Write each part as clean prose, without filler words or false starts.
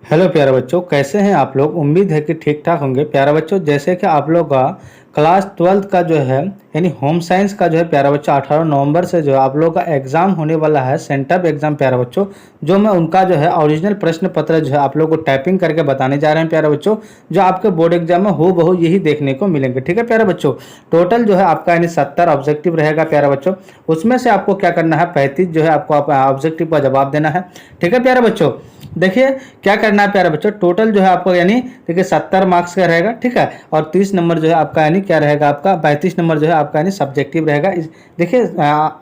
Hello प्यारे बच्चों, कैसे हैं आप लोग। उम्मीद है कि ठीक ठाक होंगे। प्यारे बच्चों, जैसे कि आप लोग का क्लास 12th का जो है यानी होम साइंस का जो है प्यारे बच्चों 18 नवंबर से जो है आप लोग का एग्जाम होने वाला है, सेंटअप एग्जाम प्यारे बच्चों। जो मैं उनका जो है ओरिजिनल प्रश्न पत्र जो है आप लोग को टाइपिंग करके बताने जा रहे हैं प्यारे बच्चों, जो आपके बोर्ड एग्जाम में हूबहू यही देखने को मिलेंगे। ठीक है प्यारे बच्चों, टोटल जो है आपका यानी 70 ऑब्जेक्टिव रहेगा प्यारे बच्चों। उसमें से आपको क्या करना है, 35 जो है आपको ऑब्जेक्टिव का जवाब देना है। ठीक है प्यारे बच्चों, देखिए क्या करना है प्यारे बच्चों, टोटल जो है आपको यानी देखिए 70 मार्क्स का रहेगा। ठीक है, और 30 नंबर जो है आपका यानी क्या रहेगा, आपका 35 नंबर जो है आपका यानी सब्जेक्टिव रहेगा। देखिए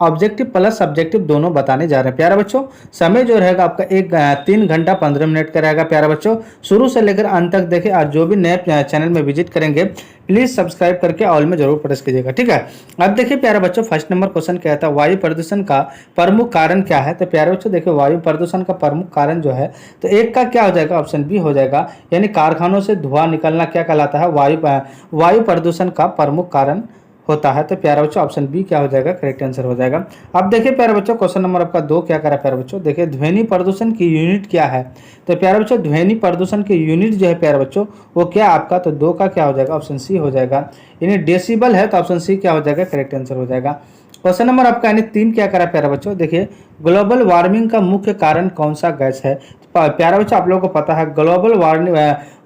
ऑब्जेक्टिव प्लस सब्जेक्टिव दोनों बताने जा रहे हैं प्यारे बच्चों। समय जो रहेगा आपका 3 घंटा 15 मिनट का रहेगा प्यारे बच्चों। शुरू से लेकर अंत तक देखिए, और जो भी नए चैनल में विजिट करेंगे प्लीज सब्सक्राइब करके ऑल में जरूर प्रेस कीजिएगा। ठीक है, अब देखिए प्यारे बच्चों, फर्स्ट नंबर क्वेश्चन क्या था, वायु प्रदूषण का प्रमुख कारण क्या है। तो प्यारे बच्चों देखिए, वायु प्रदूषण का प्रमुख कारण जो है तो एक का क्या हो जाएगा, ऑप्शन बी हो जाएगा, यानी कारखानों से धुआं निकलना क्या कहलाता है, वायु प्रदूषण का प्रमुख कारण होता है। तो प्यारे बच्चों ऑप्शन बी क्या हो जाएगा, करेक्ट आंसर हो जाएगा। अब देखिए प्यारे बच्चों, क्वेश्चन नंबर आपका 2 क्या करा प्यारे बच्चों, देखिए ध्वनि प्रदूषण की यूनिट क्या है। तो प्यारे बच्चों ध्वनि प्रदूषण की यूनिट जो है प्यारे बच्चों वो क्या आपका, तो 2 का क्या हो जाएगा, ऑप्शन सी हो जाएगा, यानी डेसिबल है। तो ऑप्शन सी क्या हो जाएगा, करेक्ट आंसर हो जाएगा। क्वेश्चन नंबर आपका यानी 3 क्या करा प्यारे बच्चों, देखिए ग्लोबल वार्मिंग का मुख्य कारण कौन सा गैस है। प्यारे बच्चों आप लोगों को पता है ग्लोबल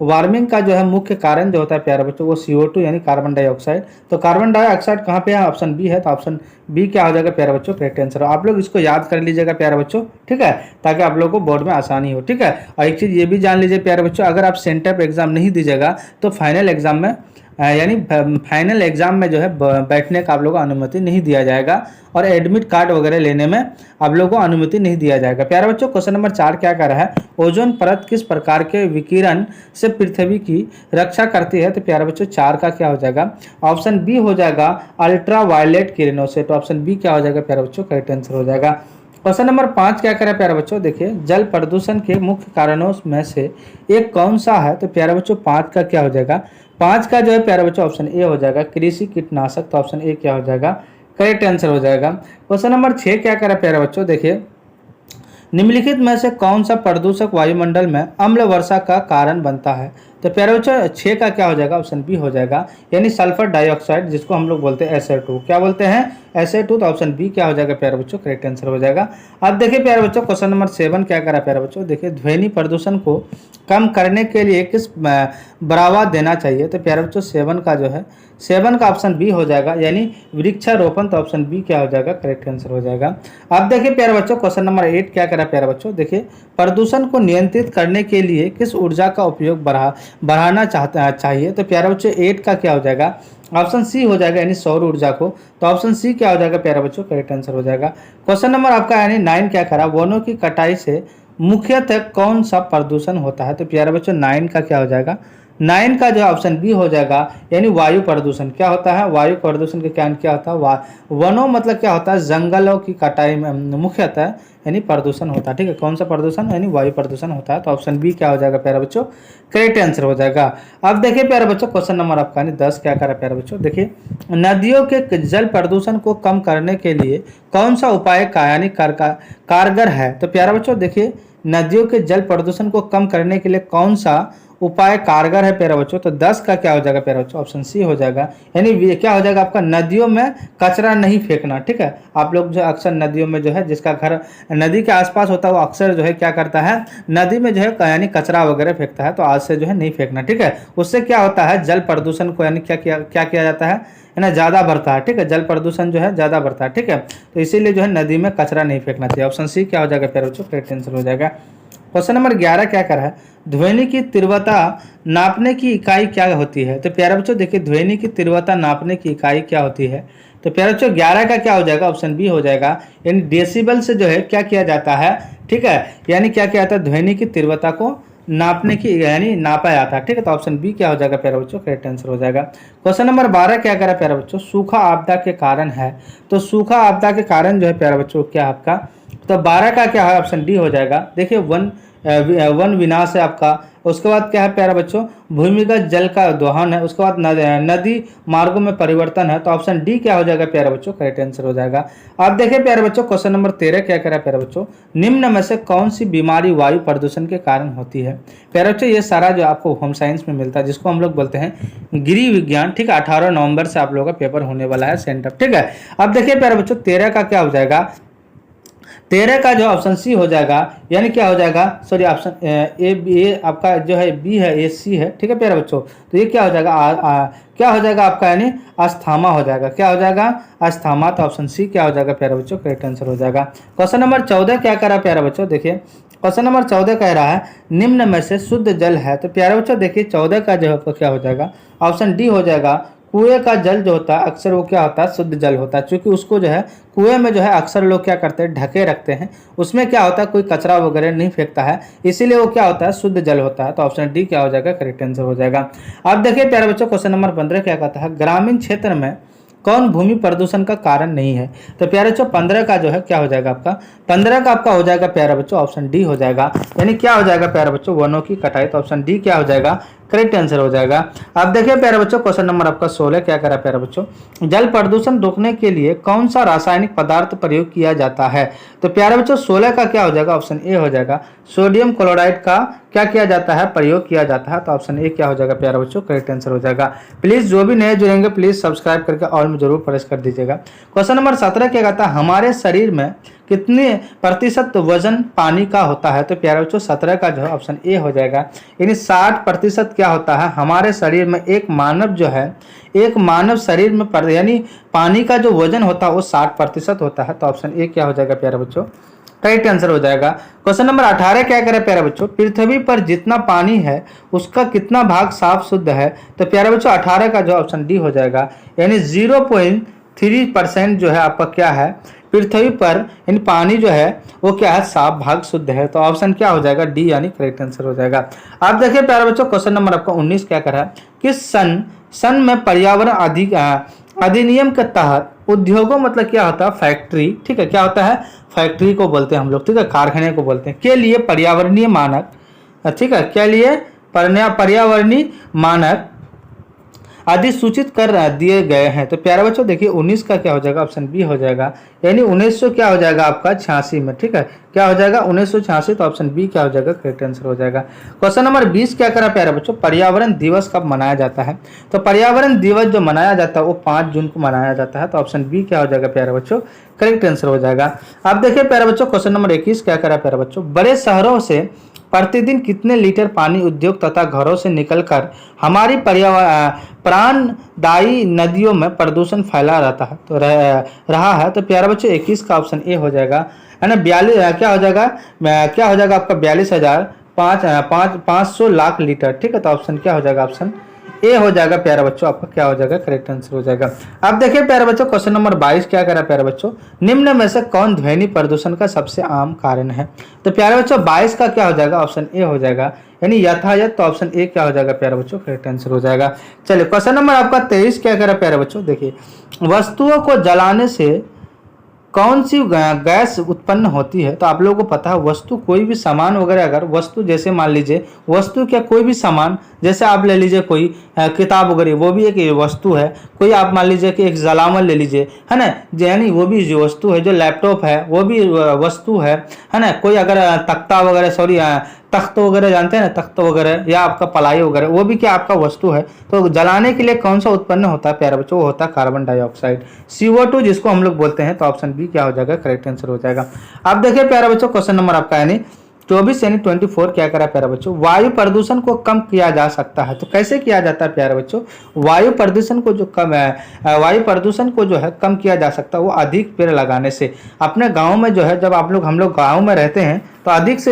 वार्मिंग का जो है मुख्य कारण जो होता है प्यारे बच्चों वो CO2 यानी कार्बन डाइऑक्साइड। तो कार्बन डाइऑक्साइड कहाँ पे है, ऑप्शन बी है। तो ऑप्शन बी क्या हो जाएगा प्यारे बच्चों, करेक्ट आंसर। आप लोग इसको याद कर लीजिएगा प्यारे बच्चों, ठीक है, ताकि आप लोग को बोर्ड में आसानी हो। ठीक है, और एक चीज़ ये भी जान लीजिए प्यारे बच्चों, अगर आप सेंटअप एग्जाम नहीं दीजिएगा तो फाइनल एग्जाम में यानी फाइनल एग्जाम में जो है बैठने का आप लोगों को अनुमति नहीं दिया जाएगा, और एडमिट कार्ड वगैरह लेने में आप लोगों को अनुमति नहीं दिया जाएगा। प्यारे बच्चों क्वेश्चन नंबर 4 क्या कर रहा है, ओजोन परत किस प्रकार के विकिरण से पृथ्वी की रक्षा करती है। तो प्यारे बच्चों 4 का क्या हो जाएगा, ऑप्शन बी हो जाएगा, अल्ट्रा वायलेट किरणों से। तो ऑप्शन बी क्या हो जाएगा प्यारे बच्चों, करेक्ट आंसर हो जाएगा। क्वेश्चन नंबर 5 क्या करें प्यारे बच्चों, देखिए जल प्रदूषण के मुख्य कारणों में से एक कौन सा है। तो प्यारे बच्चों 5 का क्या हो जाएगा, 5 का जो है प्यारे बच्चों ऑप्शन ए हो जाएगा, कृषि कीटनाशक। तो ऑप्शन ए क्या हो जाएगा, करेक्ट आंसर हो जाएगा। क्वेश्चन नंबर 6 क्या करें प्यारे बच्चों, देखिए निम्नलिखित में से कौन सा प्रदूषक वायुमंडल में अम्ल वर्षा का कारण बनता है। तो प्यारे बच्चों 6 का क्या हो जाएगा, ऑप्शन बी हो जाएगा, यानी सल्फर डाइऑक्साइड, जिसको हम लोग बोलते हैं SA2। क्या बोलते हैं, SA2। तो ऑप्शन बी क्या हो जाएगा प्यारे बच्चों, करेक्ट आंसर हो जाएगा। अब देखिए प्यारे बच्चों क्वेश्चन नंबर 7 क्या करा प्यारे बच्चों, देखिए ध्वनि प्रदूषण को कम करने के लिए किस बढ़ावा देना चाहिए। तो प्यारे बच्चों 7 का जो है 7 का ऑप्शन बी हो जाएगा, यानी वृक्षारोपण। तो ऑप्शन बी क्या हो जाएगा, करेक्ट आंसर हो जाएगा। अब देखिए प्यारे बच्चों क्वेश्चन नंबर 8 क्या करा प्यारे बच्चों, देखिए प्रदूषण को नियंत्रित करने के लिए किस ऊर्जा का उपयोग बढ़ाना चाहिए। तो प्यारे बच्चों 8 का क्या हो जाएगा, ऑप्शन सी हो जाएगा, यानी सौर ऊर्जा को। तो ऑप्शन सी क्या हो जाएगा प्यारे बच्चों, करेक्ट आंसर हो जाएगा। क्वेश्चन नंबर आपका यानी 9 क्या करा, वनों की कटाई से मुख्यतः कौन सा प्रदूषण होता है। तो प्यारे बच्चों 9 का क्या हो जाएगा, 9 का जो ऑप्शन बी हो जाएगा, यानी वायु प्रदूषण। क्या होता है, वायु प्रदूषण के क्या होता है, वनों मतलब क्या होता है, जंगलों की कटाई में मुख्यतः यानी प्रदूषण होता है। ठीक है, कौन सा प्रदूषण, यानी वायु प्रदूषण होता है। तो ऑप्शन बी क्या हो जाएगा प्यारे बच्चों, करेक्ट आंसर हो जाएगा। अब देखिए प्यारे बच्चों क्वेश्चन नंबर आपका यानी 10 क्या करा प्यारे बच्चों, देखिए नदियों के जल प्रदूषण को कम करने के लिए कौन सा उपाय का यानी कारगर है। तो प्यारे बच्चों देखिए नदियों के जल प्रदूषण को कम करने के लिए कौन सा उपाय कारगर है प्यारे बच्चों। तो 10 का क्या हो जाएगा प्यारे बच्चों, ऑप्शन सी हो जाएगा, यानी क्या हो जाएगा आपका, नदियों में कचरा नहीं फेंकना। ठीक है, आप लोग जो अक्सर नदियों में जो है जिसका घर नदी के आसपास होता है वो अक्सर जो है क्या करता है, नदी में जो है यानी कचरा वगैरह फेंकता है। तो आज से जो है नहीं फेंकना। ठीक है, उससे क्या होता है, जल प्रदूषण को यानी क्या किया जाता है ना, ज़्यादा बढ़ता है। ठीक है, जल प्रदूषण जो है ज़्यादा बढ़ता है। ठीक है, तो इसीलिए जो है नदी में कचरा नहीं फेंकना चाहिए। ऑप्शन सी क्या हो जाएगा प्यारे बच्चों, करेक्ट आंसर हो जाएगा। क्वेश्चन नंबर 11 क्या कर रहा है, ध्वनि की तीव्रता नापने की इकाई क्या होती है। तो प्यारे बच्चों देखिए ध्वनि की तीव्रता नापने की इकाई क्या होती है। तो प्यारे बच्चों 11 का क्या हो जाएगा, ऑप्शन बी हो जाएगा, यानी डेसिबल से जो है क्या किया जाता है। ठीक है, यानी क्या किया जाता है, ध्वनि की तीव्रता को नापने की यानी नापा जाता है। ठीक है, तो ऑप्शन बी क्या हो जाएगा प्यारे बच्चों, करेक्ट आंसर हो जाएगा। क्वेश्चन नंबर 12 क्या करा प्यारे बच्चों, सूखा आपदा के कारण है। तो सूखा आपदा के कारण जो है प्यारे बच्चों क्या आपका, तो 12 का क्या है, ऑप्शन डी हो जाएगा। देखिए वन वन विनाश है आपका। उसके बाद क्या है प्यारे बच्चों, भूमिगत जल का दोहन है। उसके बाद नदी मार्गों में परिवर्तन है। तो ऑप्शन डी क्या हो जाएगा प्यारे बच्चों, करेक्ट आंसर हो जाएगा। अब देखिए प्यारे बच्चों क्वेश्चन नंबर 13 क्या कह रहा है प्यारे बच्चों, निम्न में से कौन सी बीमारी वायु प्रदूषण के कारण होती है। प्यारे बच्चों ये सारा जो आपको होम साइंस में मिलता है, जिसको हम लोग बोलते हैं गृह विज्ञान, ठीक है। 18 नवंबर से आप लोगों का पेपर होने वाला है सेंटर, ठीक है। अब देखिए प्यारे बच्चों 13 का क्या हो जाएगा, 13 का जो ऑप्शन सी हो जाएगा, यानी क्या हो जाएगा, सॉरी ऑप्शन ए आपका जो है बी है, ए सी है, ठीक है प्यारे बच्चों। तो ये क्या हो जाएगा, क्या हो जाएगा आपका, यानी अस्थमा हो जाएगा। क्या हो जाएगा, अस्थमा। तो ऑप्शन सी क्या हो जाएगा प्यारे बच्चों, करेक्ट आंसर हो जाएगा। क्वेश्चन नंबर 14 क्या कह रहा है प्यारे बच्चों, देखिए क्वेश्चन नंबर 14 कह रहा है निम्न में से शुद्ध जल है। तो प्यारे बच्चों देखिए 14 का जो है क्या हो जाएगा, ऑप्शन डी हो जाएगा। कुएं का जल जो होता है अक्सर वो क्या होता है, शुद्ध जल होता है, क्योंकि उसको जो है कुएं में जो है अक्सर लोग क्या करते हैं, ढके रखते हैं। उसमें क्या होता है, कोई कचरा वगैरह नहीं फेंकता है, इसीलिए वो क्या होता है, शुद्ध जल होता है। तो ऑप्शन डी क्या हो जाएगा, करेक्ट आंसर हो जाएगा। अब देखिए प्यारे बच्चों क्वेश्चन नंबर 15 क्या कहता है, ग्रामीण क्षेत्र में कौन भूमि प्रदूषण का कारण नहीं है। तो प्यारे बच्चों 15 का जो है क्या हो जाएगा आपका, 15 का आपका हो जाएगा प्यारे बच्चों ऑप्शन डी हो जाएगा, यानी क्या हो जाएगा प्यारे बच्चों, वनों की कटाई। तो ऑप्शन डी क्या हो जाएगा, करेक्ट आंसर हो जाएगा। अब देखिए प्यारे बच्चों क्वेश्चन नंबर आपका 16 क्या कह रहा है प्यारे बच्चों, जल प्रदूषण रोकने के लिए कौन सा रासायनिक पदार्थ प्रयोग किया जाता है। तो प्यारे बच्चों 16 का क्या हो जाएगा, ऑप्शन ए हो जाएगा, सोडियम क्लोराइड का क्या किया जाता है, प्रयोग किया जाता है। तो ऑप्शन ए क्या हो जाएगा प्यारे बच्चों, करेक्ट आंसर हो जाएगा। प्लीज जो भी नए जुड़ेंगे प्लीज सब्सक्राइब करके ऑल में जरूर प्रेस कर दीजिएगा। क्वेश्चन नंबर 17 क्या कहता है, हमारे शरीर में कितने प्रतिशत वजन पानी का होता है। तो प्यारे बच्चों 17 का जो है ऑप्शन ए हो जाएगा, यानी 60% क्या होता है हमारे शरीर में, एक मानव जो है, एक मानव शरीर में यानी पानी का जो वजन होता है वो 60% होता है। तो ऑप्शन ए क्या हो जाएगा प्यारे बच्चों, करेक्ट आंसर हो जाएगा। क्वेश्चन नंबर 18 क्या करे प्यारे बच्चों, पृथ्वी पर जितना पानी है उसका कितना भाग साफ शुद्ध है। तो प्यारे बच्चों 18 का जो ऑप्शन डी हो जाएगा, यानी 0.3% जो है आपका क्या है, पृथ्वी पर यानी पानी जो है वो क्या है, साफ भाग शुद्ध है। तो ऑप्शन क्या हो जाएगा, डी यानी करेक्ट आंसर हो जाएगा। आप देखिए प्यारे बच्चों क्वेश्चन नंबर आपका 19 क्या कर रहा है, किस सन में पर्यावरण अधिनियम के तहत उद्योगों मतलब क्या होता है, फैक्ट्री, ठीक है, क्या होता है, फैक्ट्री को बोलते हैं हम लोग, ठीक है, कारखाने को बोलते हैं, के लिए पर्यावरणीय मानक, ठीक है, क्या लिए पर्यावरणीय मानक अधिसूचित कर दिए गए हैं। तो प्यारे बच्चों देखिए 19 का क्या हो जाएगा, ऑप्शन बी हो जाएगा, यानी 1900 क्या हो जाएगा आपका 86 में, ठीक है, क्या हो जाएगा 1986। तो ऑप्शन बी क्या हो जाएगा, करेक्ट आंसर हो जाएगा। क्वेश्चन नंबर 20 क्या करा प्यारे बच्चों, पर्यावरण दिवस कब मनाया जाता है। तो पर्यावरण दिवस जो मनाया जाता है वो 5 जून को मनाया जाता है। तो ऑप्शन बी क्या हो जाएगा प्यारे बच्चों, करेक्ट आंसर हो जाएगा। अब देखिए प्यारे बच्चों क्वेश्चन नंबर 21 क्या करा प्यारे बच्चों, बड़े शहरों से प्रतिदिन कितने लीटर पानी उद्योग तथा घरों से निकलकर हमारी प्राणदायी नदियों में प्रदूषण फैला रहता है, तो रहा है। तो प्यारे बच्चों 21 का ऑप्शन ए हो जाएगा, है ना, 42 क्या हो जाएगा, क्या हो जाएगा आपका 42,500 लाख लीटर, ठीक है। तो ऑप्शन क्या हो जाएगा, ऑप्शन ए हो जाएगा प्यारे बच्चों, आपका क्या हो जाएगा, करेक्ट आंसर हो जाएगा। अब देखिए प्यारे बच्चों क्वेश्चन नंबर 22 क्या करा प्यारे बच्चों, निम्न में से कौन ध्वनि प्रदूषण का सबसे आम कारण है। तो प्यारे बच्चों 22 का क्या हो जाएगा, ऑप्शन ए हो जाएगा, यानी यातायात। तो ऑप्शन ए क्या हो जाएगा प्यारे बच्चों, करेक्ट आंसर हो जाएगा। चलिए क्वेश्चन नंबर आपका 23 क्या करा प्यारे बच्चों, देखिए वस्तुओं को जलाने से कौन सी गैस उत्पन्न होती है। तो आप लोगों को पता है वस्तु कोई भी सामान वगैरह, अगर वस्तु जैसे मान लीजिए वस्तु क्या कोई भी सामान, जैसे आप ले लीजिए कोई किताब वगैरह, वो भी एक वस्तु है। कोई आप मान लीजिए कि एक जलावन ले लीजिए, है ना, यानी वो भी जो वस्तु है। जो लैपटॉप है वो भी वस्तु है ना। कोई अगर तख्ता वगैरह, सॉरी तख्त वगैरह जानते हैं ना, तख्त वगैरह या आपका पलाई वगैरह, वो भी क्या आपका वस्तु है। तो जलाने के लिए कौन सा उत्पन्न होता है प्यारे बच्चों, वो होता है कार्बन डाइऑक्साइड, CO2 जिसको हम लोग बोलते हैं। तो ऑप्शन बी क्या हो जाएगा, करेक्ट आंसर हो जाएगा। अब देखिए प्यारे बच्चों क्वेश्चन नंबर आपका यानी 24 यानी 24 क्या करा प्यारे बच्चों, वायु प्रदूषण को कम किया जा सकता है। तो कैसे किया जाता है प्यारे बच्चों, वायु प्रदूषण को जो कम है, वायु प्रदूषण को जो है कम किया जा सकता है वो अधिक पेड़ लगाने से। अपने गांव में जो है जब हम लोग गांव में रहते हैं तो अधिक से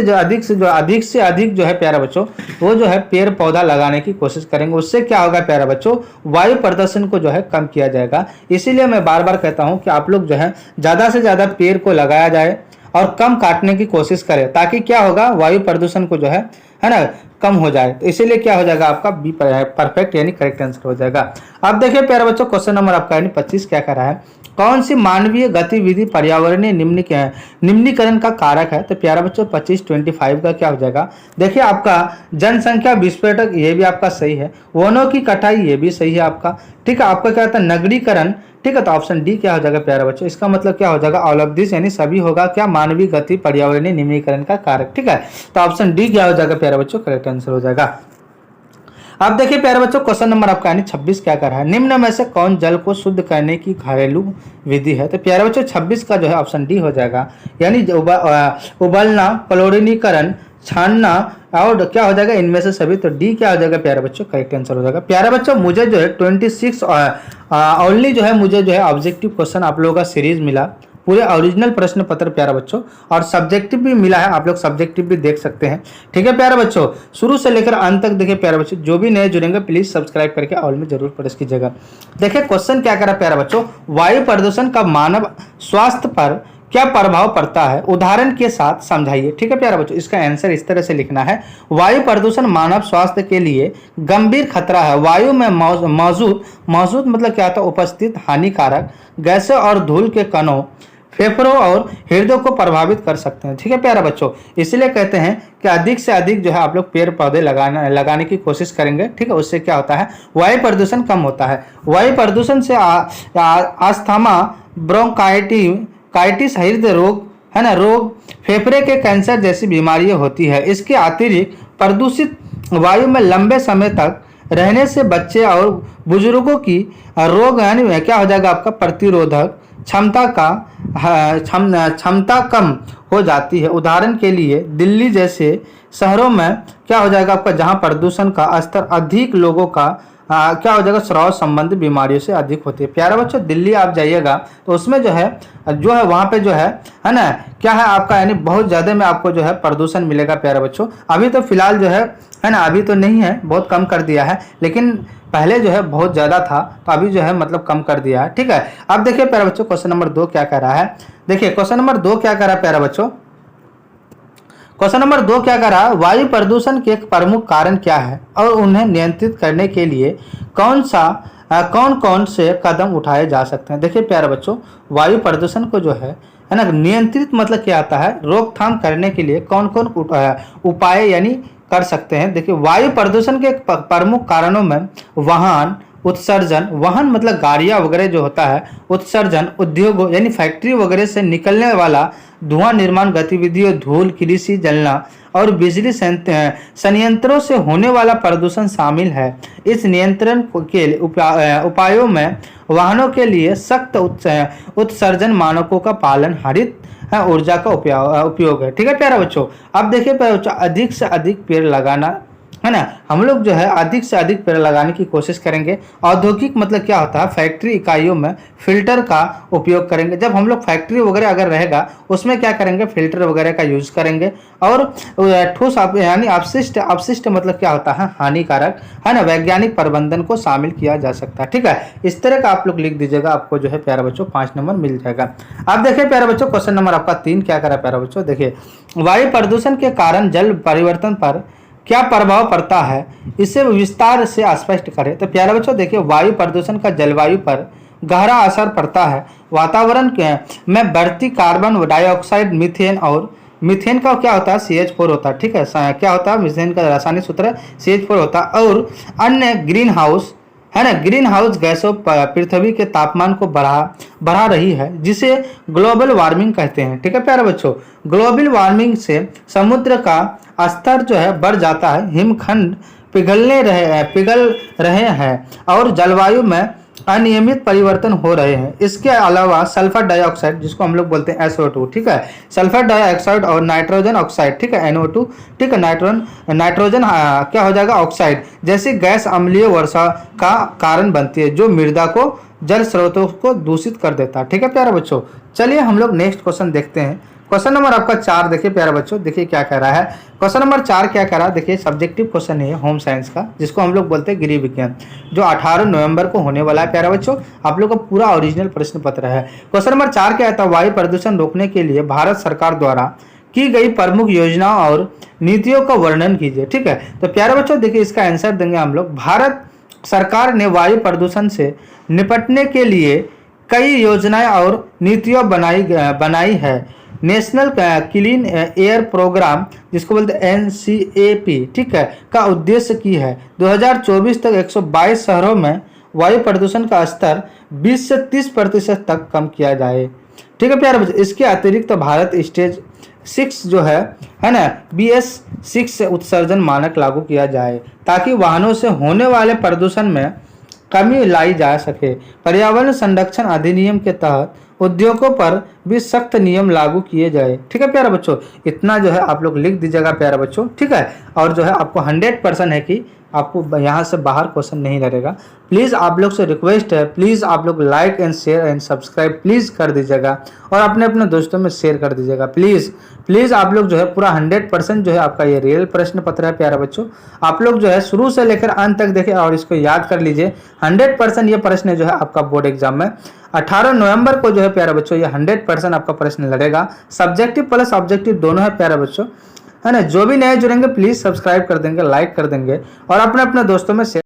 अधिक जो है प्यारे बच्चों वो जो है पेड़ पौधा लगाने की कोशिश करेंगे। उससे क्या होगा प्यारे बच्चों, वायु प्रदूषण को जो है कम किया जाएगा। इसीलिए मैं बार बार कहता हूं कि आप लोग जो है ज़्यादा से ज़्यादा पेड़ को लगाया जाए और कम काटने की कोशिश करें, ताकि क्या होगा वायु प्रदूषण को जो है ना कम हो जाए। तो इसीलिए क्या हो जाएगा आपका बी परफेक्ट यानी करेक्ट आंसर हो जाएगा। अब देखिए प्यारे बच्चों क्वेश्चन नंबर आपका यानी 25 क्या कर रहा है, कौन सी मानवीय गतिविधि पर्यावरणीय निम्नीकरण का कारक है? तो प्यारा बच्चों 25 का क्या हो जाएगा? देखिए आपका जनसंख्या विस्फोटक, ये भी आपका सही है। वनों की कटाई, ये भी सही है आपका। ठीक है, आपका क्या होता है? नगरीकरण। ठीक है, तो ऑप्शन डी क्या हो जाएगा प्यारा बच्चों? इसका मतलब क्या हो जाएगा? ऑल ऑफ दिस, यानी सभी होगा क्या? मानवीय गति पर्यावरणीय निम्नीकरण का कारक। ठीक है, तो ऑप्शन डी क्या हो जाएगा प्यारा बच्चों? करेक्ट आंसर हो जाएगा। अब देखिए प्यारे बच्चों, क्वेश्चन नंबर आपका यानी 26 क्या कर रहा है? निम्न में से कौन जल को शुद्ध करने की घरेलू विधि है? तो प्यारे बच्चों 26 का जो है ऑप्शन डी हो जाएगा, यानी उबलना, क्लोरीनीकरण, छानना और क्या हो जाएगा? इनमें से सभी। तो डी क्या हो जाएगा प्यारे बच्चों? करेक्ट आंसर हो जाएगा। प्यारे बच्चों, मुझे जो है 26 ओनली जो है मुझे जो है ऑब्जेक्टिव क्वेश्चन आप लोगों का सीरीज मिला, पूरे ओरिजिनल प्रश्न पत्र प्यारा बच्चों, और सब्जेक्टिव भी मिला है, आप लोग सब्जेक्टिव भी देख सकते हैं। ठीक है प्यारे बच्चों, शुरू से लेकर अंत तक देखिए प्यारे बच्चों, जो भी नए जुड़ेंगे प्लीज सब्सक्राइब करके ऑल में जरूर प्रेस कीजिएगा। देखिए क्वेश्चन क्या करा प्यारा बच्चों? वायु प्रदूषण का मानव स्वास्थ्य पर क्या प्रभाव पड़ता है? उदाहरण के साथ समझाइए। ठीक है प्यारा बच्चों, इसका आंसर इस तरह से लिखना है, वायु प्रदूषण मानव स्वास्थ्य के लिए गंभीर खतरा है। वायु में मौजूद मतलब क्या था? उपस्थित हानिकारक गैसें और धूल के कणों फेफड़ों और हृदय को प्रभावित कर सकते हैं। ठीक है प्यारा बच्चों, इसलिए कहते हैं कि अधिक से अधिक जो है आप लोग पेड़ पौधे लगाने की कोशिश करेंगे। ठीक है, उससे क्या होता है? वायु प्रदूषण कम होता है। वायु प्रदूषण से अस्थमा, ब्रोंकाइटिस, हृदय रोग है ना, रोग, फेफड़े के कैंसर जैसी बीमारियां होती है। इसके अतिरिक्त प्रदूषित वायु में लंबे समय तक रहने से बच्चे और बुजुर्गों की रोग यानी क्या हो जाएगा? आपका प्रतिरोधक क्षमता कम हो जाती है। उदाहरण के लिए दिल्ली जैसे शहरों में क्या हो जाएगा आपका? जहां प्रदूषण का स्तर अधिक, लोगों का क्या हो जाएगा? श्वास संबंधी बीमारियों से अधिक होती है। प्यारे बच्चों, दिल्ली आप जाइएगा तो उसमें जो है वहाँ पे जो है ना, क्या है आपका? यानी बहुत ज़्यादा में आपको जो है प्रदूषण मिलेगा प्यारे बच्चों। अभी तो फिलहाल जो है ना, अभी तो नहीं है, बहुत कम कर दिया है, लेकिन पहले जो है बहुत ज़्यादा था, तो अभी जो है मतलब कम कर दिया है। ठीक है, अब देखिए प्यारे बच्चों क्वेश्चन नंबर 2 क्या कह रहा है? देखिए क्वेश्चन नंबर 2 क्या कह रहा है प्यारे बच्चों? क्वेश्चन नंबर 2 क्या कर रहा है? वायु प्रदूषण के एक प्रमुख कारण क्या है और उन्हें नियंत्रित करने के लिए कौन कौन से कदम उठाए जा सकते हैं? देखिए प्यारे बच्चों, वायु प्रदूषण को जो है ना, नियंत्रित मतलब क्या आता है? रोकथाम करने के लिए कौन कौन उपाय यानी कर सकते हैं। देखिए वायु प्रदूषण के प्रमुख कारणों में वाहन उत्सर्जन, वाहन मतलब गाड़ियाँ वगैरह जो होता है, उत्सर्जन, उद्योगों यानी फैक्ट्री वगैरह से निकलने वाला धुआं, निर्माण गतिविधियों, धूल, कृषि जलना और बिजली संयंत्रों से होने वाला प्रदूषण शामिल है। इस नियंत्रण के उपायों में वाहनों के लिए सख्त उत्सर्जन मानकों का पालन, हरित ऊर्जा का उपयोग है। ठीक है प्यारा बच्चों, अब देखिए प्यारे बच्चों, अधिक से अधिक पेड़ लगाना है ना, हम लोग जो है अधिक से अधिक पेड़ लगाने की कोशिश करेंगे। औद्योगिक मतलब क्या होता है? फैक्ट्री इकाइयों में फिल्टर का उपयोग करेंगे। जब हम लोग फैक्ट्री वगैरह अगर रहेगा उसमें क्या करेंगे? फिल्टर वगैरह का यूज करेंगे। और ठोस यानी अपशिष्ट मतलब क्या होता है? हानिकारक है ना, वैज्ञानिक प्रबंधन को शामिल किया जा सकता है। ठीक है, इस तरह का आप लोग लिख दीजिएगा, आपको जो है प्यारे बच्चों 5 नंबर मिल जाएगा। अब देखिए प्यारे बच्चों, क्वेश्चन नंबर आपका 3 क्या करा प्यारे बच्चों? देखिए वायु प्रदूषण के कारण जल परिवर्तन पर क्या प्रभाव पड़ता है, इसे विस्तार से स्पष्ट करें। तो प्यारे बच्चों देखिए, वायु प्रदूषण का जलवायु पर गहरा असर पड़ता है। वातावरण में बढ़ती कार्बन डाइऑक्साइड, मीथेन का क्या होता है? CH4 होता है। ठीक है, क्या होता है? मीथेन का रासायनिक सूत्र CH4 होता है। और अन्य ग्रीन हाउस गैसों पृथ्वी के तापमान को बढ़ा रही है, जिसे ग्लोबल वार्मिंग कहते हैं। ठीक है प्यारे बच्चों, ग्लोबल वार्मिंग से समुद्र का स्तर जो है बढ़ जाता है, हिमखंड पिघल रहे हैं और जलवायु में अनियमित परिवर्तन हो रहे हैं। इसके अलावा सल्फर डाइऑक्साइड, जिसको हम लोग बोलते हैं SO2, ठीक है, सल्फर डाइऑक्साइड और नाइट्रोजन ऑक्साइड, ठीक है, NO2, ठीक है, नाइट्रोजन क्या हो जाएगा? ऑक्साइड जैसी गैस अम्लीय वर्षा का कारण बनती है, जो मृदा को, जल स्रोतों को दूषित कर देता है। ठीक है प्यारे बच्चों, चलिए हम लोग नेक्स्ट क्वेश्चन देखते हैं। क्वेश्चन नंबर आपका 4 देखिए प्यारे बच्चों, देखिए क्या कह रहा है। क्वेश्चन नंबर 4 क्या कह रहा है? देखिए सब्जेक्टिव क्वेश्चन है होम साइंस का, जिसको हम लोग बोलते हैं गृह विज्ञान, जो 18 नवंबर को होने वाला है प्यारे बच्चों। आप लोग का पूरा ओरिजिनल प्रश्न पत्र है। क्वेश्चन नंबर 4 क्या आता है? वायु प्रदूषण रोकने के लिए भारत सरकार द्वारा की गई प्रमुख योजनाओं और नीतियों का वर्णन कीजिए। ठीक है, तो प्यारे बच्चों देखिए इसका आंसर देंगे हम लोग। भारत सरकार ने वायु प्रदूषण से निपटने के लिए कई योजनाएं और नीतियां बनाई है। नेशनल क्लीन एयर प्रोग्राम, जिसको बोलते हैं NCAP, ठीक है, का उद्देश्य की है 2024 तक 122 शहरों में वायु प्रदूषण का स्तर 20 से 30% तक कम किया जाए। ठीक है प्यारे बच्चों, इसके अतिरिक्त तो भारत स्टेज 6 जो है ना, BS6 से उत्सर्जन मानक लागू किया जाए ताकि वाहनों से होने वाले प्रदूषण में कमी लाई जा सके। पर्यावरण संरक्षण अधिनियम के तहत उद्योगों पर भी सख्त नियम लागू किए जाए। ठीक है प्यारे बच्चों, इतना जो है आप लोग लिख दीजिएगा प्यारे बच्चों, ठीक है। और जो है आपको 100% है कि आपको यहाँ से बाहर क्वेश्चन नहीं लड़ेगा। प्लीज़ आप लोग से रिक्वेस्ट है, प्लीज़ आप लोग like and share and subscribe please कर दीजिएगा और अपने अपने दोस्तों में शेयर कर दीजिएगा प्लीज़ आप लोग जो है पूरा 100% जो है आपका ये रियल प्रश्न पत्र है प्यारे बच्चों। आप लोग जो है शुरू से लेकर अंत तक देखें और इसको याद कर लीजिए। 100% ये प्रश्न जो है आपका बोर्ड एग्जाम में 18 नवंबर को जो है प्यारे बच्चों ये 100% आपका प्रश्न लड़ेगा। सब्जेक्टिव प्लस ऑब्जेक्टिव दोनों है प्यारे बच्चों, है ना। जो भी नए जुड़ेंगे प्लीज़ सब्सक्राइब कर देंगे, लाइक कर देंगे और अपने अपने दोस्तों में शेयर